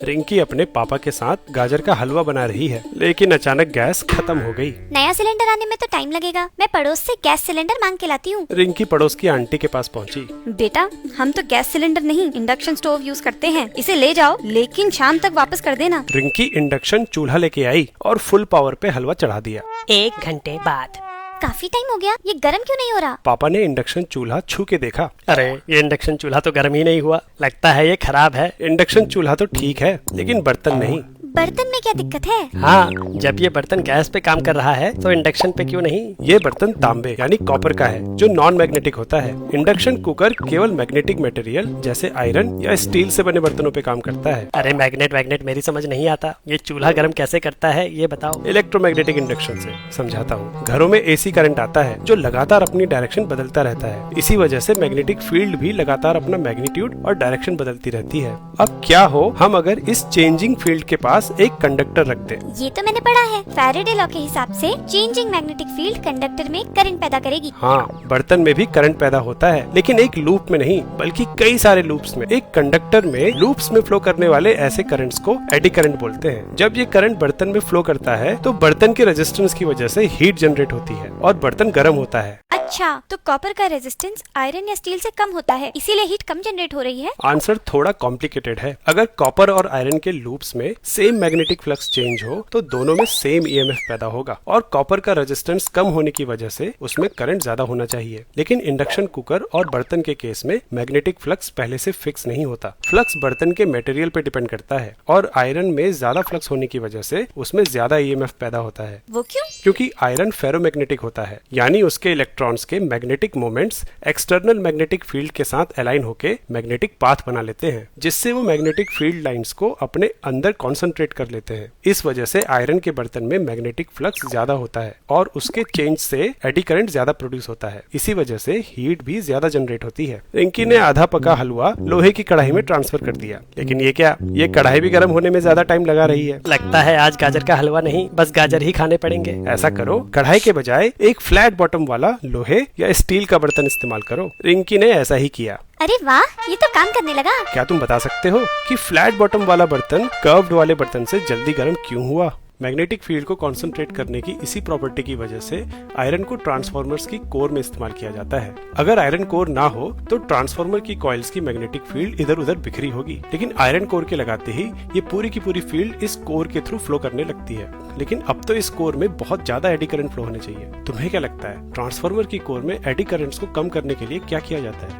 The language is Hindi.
रिंकी अपने पापा के साथ गाजर का हलवा बना रही है, लेकिन अचानक गैस खत्म हो गई। नया सिलेंडर आने में तो टाइम लगेगा। मैं पड़ोस से गैस सिलेंडर मांग के लाती हूँ। रिंकी पड़ोस की आंटी के पास पहुँची। बेटा, हम तो गैस सिलेंडर नहीं इंडक्शन स्टोव यूज करते हैं। इसे ले जाओ, लेकिन शाम तक वापस कर देना। रिंकी इंडक्शन चूल्हा लेके आई और फुल पावर पे हलवा चढ़ा दिया। 1 घंटे बाद। काफी टाइम हो गया, ये गर्म क्यों नहीं हो रहा? पापा ने इंडक्शन चूल्हा छू के देखा। अरे ये इंडक्शन चूल्हा तो गर्म ही नहीं हुआ, लगता है ये खराब है। इंडक्शन चूल्हा तो ठीक है, लेकिन बर्तन नहीं। बर्तन में क्या दिक्कत है? हाँ, जब ये बर्तन गैस पे काम कर रहा है तो इंडक्शन पे क्यों नहीं? ये बर्तन तांबे यानी कॉपर का है, जो नॉन मैग्नेटिक होता है। इंडक्शन कुकर केवल मैग्नेटिक मटेरियल जैसे आयरन या स्टील से बने बर्तनों पे काम करता है। अरे मैग्नेट मेरी समझ नहीं आता। ये चूल्हा गर्म कैसे करता है ये बताओ। इलेक्ट्रोमैग्नेटिक इंडक्शन से समझाता हूँ। घरों में एसी करंट आता है जो लगातार अपनी डायरेक्शन बदलता रहता है। इसी वजह से मैग्नेटिक फील्ड भी लगातार अपना मैग्नीट्यूड और डायरेक्शन बदलती रहती है। अब क्या हो हम अगर इस चेंजिंग फील्ड के पास एक कंडक्टर रख दें। ये तो मैंने पढ़ा है। फैराडे लॉ के हिसाब से चेंजिंग मैग्नेटिक फील्ड कंडक्टर में करंट पैदा करेगी। हाँ, बर्तन में भी करंट पैदा होता है, लेकिन एक लूप में नहीं बल्कि कई सारे लूप्स में। एक कंडक्टर में लूप्स में फ्लो करने वाले ऐसे करंट्स को एडी करंट बोलते हैं। जब ये करंट बर्तन में फ्लो करता है तो बर्तन के रेजिस्टेंस की वजह से हीट जनरेट होती है और बर्तन गर्म होता है। अच्छा, तो कॉपर का रेजिस्टेंस आयरन या स्टील से कम होता है, इसीलिए हीट कम जनरेट हो रही है। आंसर थोड़ा कॉम्प्लिकेटेड है। अगर कॉपर और आयरन के लूप्स में सेम मैग्नेटिक फ्लक्स चेंज हो तो दोनों में सेम ईएमएफ पैदा होगा और कॉपर का रेजिस्टेंस कम होने की वजह से उसमें करंट ज्यादा होना चाहिए। लेकिन इंडक्शन कुकर और बर्तन के केस में मैग्नेटिक फ्लक्स पहले से फिक्स नहीं होता। फ्लक्स बर्तन के मटेरियल पे डिपेंड करता है और आयरन में ज्यादा फ्लक्स होने की वजह से उसमें ज्यादा ईएमएफ पैदा होता है। वो क्यों? क्योंकि आयरन फेरोमैग्नेटिक होता है, यानी उसके इलेक्ट्रॉन्स के magnetic moments external magnetic field के साथ अलाइन होके मैग्नेटिक पाथ बना लेते हैं, जिससे वो मैग्नेटिक फील्ड लाइंस को अपने अंदर कॉन्सेंट्रेट कर लेते हैं। इस वजह से आयरन के बर्तन में मैग्नेटिक फ्लक्स ज्यादा होता है और उसके चेंज से एडी करंट ज्यादा प्रोड्यूस होता है। इसी वजह से हीट भी ज्यादा जनरेट होती है। रिंकी ने आधा पका हलवा लोहे की कढ़ाई में ट्रांसफर कर दिया, लेकिन ये क्या, ये कढ़ाई भी गर्म होने में ज्यादा टाइम लगा रही है। लगता है आज गाजर का हलवा नहीं, बस गाजर ही खाने पड़ेंगे। ऐसा करो, कढ़ाई के बजाय एक फ्लैट बॉटम वाला लोहे या स्टील का बर्तन इस्तेमाल करो। रिंकी ने ऐसा ही किया। अरे वाह, ये तो काम करने लगा। क्या तुम बता सकते हो कि फ्लैट बॉटम वाला बर्तन कर्व्ड वाले बर्तन से जल्दी गर्म क्यों हुआ? मैग्नेटिक फील्ड को कंसंट्रेट करने की इसी प्रॉपर्टी की वजह से आयरन को ट्रांसफार्मर्स की कोर में इस्तेमाल किया जाता है। अगर आयरन कोर ना हो तो ट्रांसफार्मर की कॉइल्स की मैग्नेटिक फील्ड इधर उधर बिखरी होगी, लेकिन आयरन कोर के लगाते ही ये पूरी की पूरी फील्ड इस कोर के थ्रू फ्लो करने लगती है। लेकिन अब तो इस कोर में बहुत ज्यादा एडी करंट फ्लो होने चाहिए। तुम्हें क्या लगता है ट्रांसफार्मर की कोर में एडी करंट्स को कम करने के लिए क्या किया जाता है?